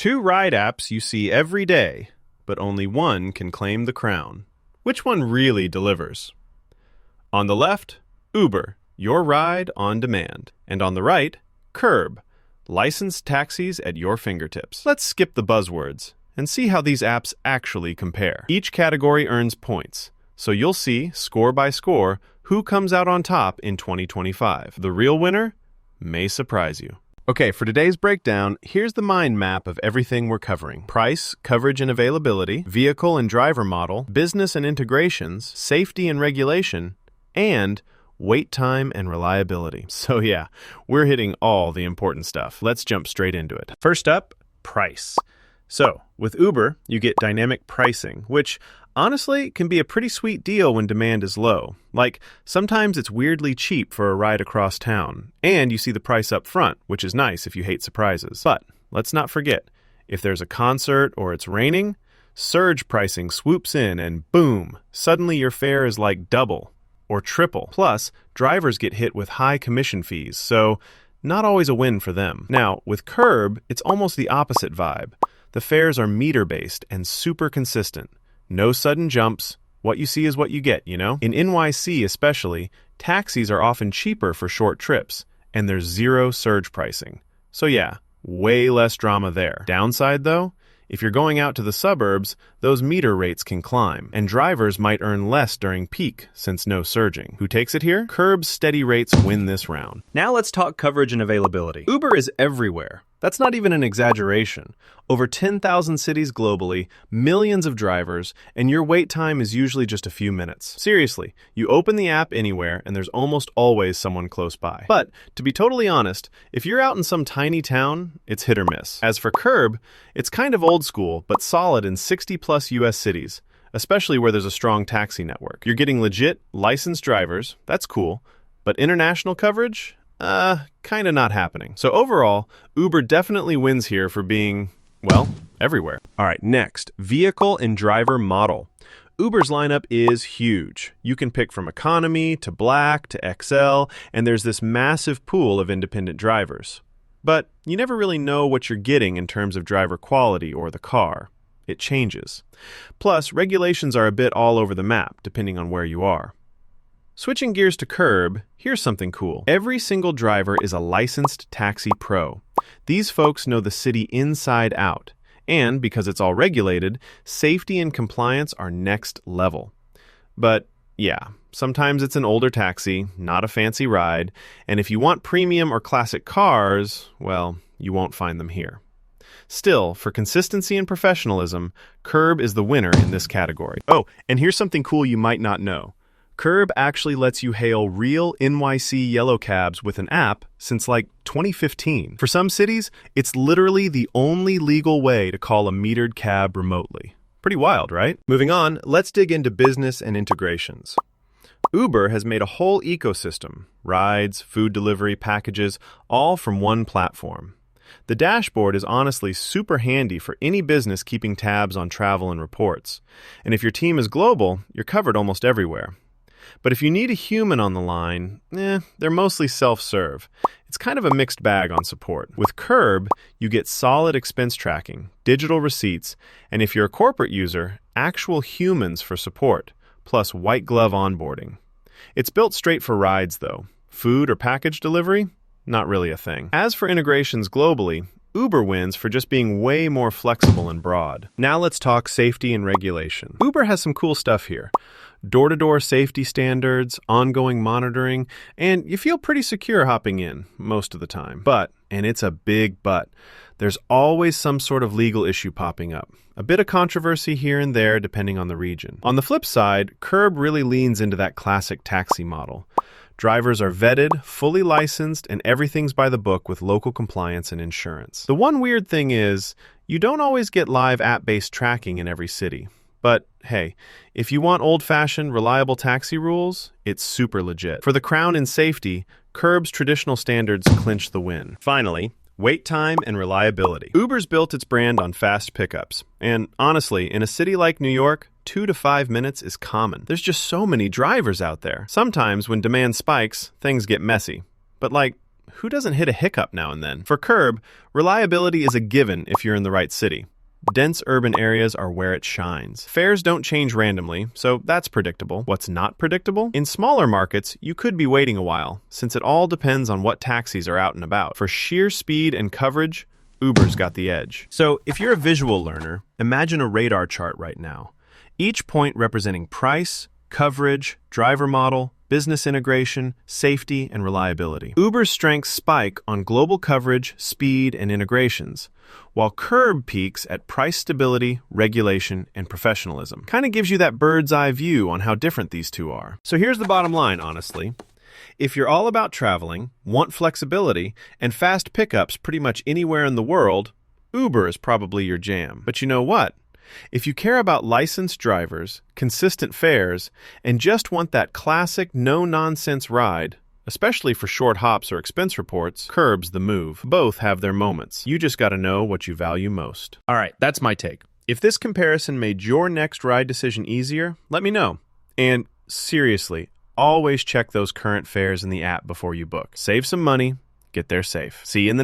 Two ride apps you see every day, but only one can claim the crown. Which one really delivers? On the left, Uber, your ride on demand. And on the right, Curb, licensed taxis at your fingertips. Let's skip the buzzwords and see how these apps actually compare. Each category earns points, so you'll see, score by score, who comes out on top in 2025. The real winner may surprise you. Okay, for today's breakdown, here's the mind map of everything we're covering. Price, coverage and availability, vehicle and driver model, business and integrations, safety and regulation, and wait time and reliability. So yeah, we're hitting all the important stuff. Let's jump straight into it. First up, price. So, with Uber, you get dynamic pricing, which honestly can be a pretty sweet deal when demand is low. Like, sometimes it's weirdly cheap for a ride across town, and you see the price up front, which is nice if you hate surprises. But let's not forget, if there's a concert or it's raining, surge pricing swoops in and boom, suddenly your fare is like double or triple. Plus, drivers get hit with high commission fees, so not always a win for them. Now, with Curb, it's almost the opposite vibe. The fares are meter-based and super consistent. No sudden jumps. What you see is what you get, you know? In NYC especially, taxis are often cheaper for short trips, and there's zero surge pricing. So yeah, way less drama there. Downside though, if you're going out to the suburbs, those meter rates can climb, and drivers might earn less during peak since no surging. Who takes it here? Curb's steady rates win this round. Now let's talk coverage and availability. Uber is everywhere. That's not even an exaggeration. Over 10,000 cities globally, millions of drivers, and your wait time is usually just a few minutes. Seriously, you open the app anywhere and there's almost always someone close by. But, to be totally honest, if you're out in some tiny town, it's hit or miss. As for Curb, it's kind of old school, but solid in 60-plus US cities, especially where there's a strong taxi network. You're getting legit, licensed drivers, that's cool, but international coverage? Kinda not happening. So overall, Uber definitely wins here for being, well, everywhere. All right, next, vehicle and driver model. Uber's lineup is huge. You can pick from economy to black to XL, and there's this massive pool of independent drivers. But you never really know what you're getting in terms of driver quality or the car. It changes. Plus, regulations are a bit all over the map, depending on where you are. Switching gears to Curb, here's something cool. Every single driver is a licensed taxi pro. These folks know the city inside out, and because it's all regulated, safety and compliance are next level. But yeah, sometimes it's an older taxi, not a fancy ride, and if you want premium or classic cars, well, you won't find them here. Still, for consistency and professionalism, Curb is the winner in this category. Oh, and here's something cool you might not know. Curb actually lets you hail real NYC yellow cabs with an app since like 2015. For some cities, it's literally the only legal way to call a metered cab remotely. Pretty wild, right? Moving on, let's dig into business and integrations. Uber has made a whole ecosystem, rides, food delivery, packages, all from one platform. The dashboard is honestly super handy for any business keeping tabs on travel and reports. And if your team is global, you're covered almost everywhere. But if you need a human on the line, they're mostly self-serve. It's kind of a mixed bag on support. With Curb, you get solid expense tracking, digital receipts, and if you're a corporate user, actual humans for support, plus white glove onboarding. It's built straight for rides, though. Food or package delivery? Not really a thing. As for integrations globally, Uber wins for just being way more flexible and broad. Now let's talk safety and regulation. Uber has some cool stuff here. Door-to-door safety standards, ongoing monitoring, and you feel pretty secure hopping in most of the time. But, and it's a big but, there's always some sort of legal issue popping up. A bit of controversy here and there depending on the region. On the flip side, Curb really leans into that classic taxi model. Drivers are vetted, fully licensed, and everything's by the book with local compliance and insurance. The one weird thing is, you don't always get live app-based tracking in every city. But hey, if you want old-fashioned, reliable taxi rules, it's super legit. For the crown and safety, Curb's traditional standards clinch the win. Finally, wait time and reliability. Uber's built its brand on fast pickups. And honestly, in a city like New York, 2 to 5 minutes is common. There's just so many drivers out there. Sometimes when demand spikes, things get messy. But like, who doesn't hit a hiccup now and then? For Curb, reliability is a given if you're in the right city. Dense urban areas are where it shines. Fares don't change randomly, so that's predictable. What's not predictable? In smaller markets, you could be waiting a while, since it all depends on what taxis are out and about. For sheer speed and coverage, Uber's got the edge. So, if you're a visual learner, imagine a radar chart right now. Each point representing price, coverage, driver model, business integration, safety, and reliability. Uber's strengths spike on global coverage, speed, and integrations, while Curb peaks at price stability, regulation, and professionalism. Kind of gives you that bird's eye view on how different these two are. So here's the bottom line, honestly. If you're all about traveling, want flexibility, and fast pickups pretty much anywhere in the world, Uber is probably your jam. But you know what? If you care about licensed drivers, consistent fares, and just want that classic no-nonsense ride, especially for short hops or expense reports, Curb's the move. Both have their moments. You just gotta know what you value most. All right, that's my take. If this comparison made your next ride decision easier, let me know. And seriously, always check those current fares in the app before you book. Save some money, get there safe. See you in the next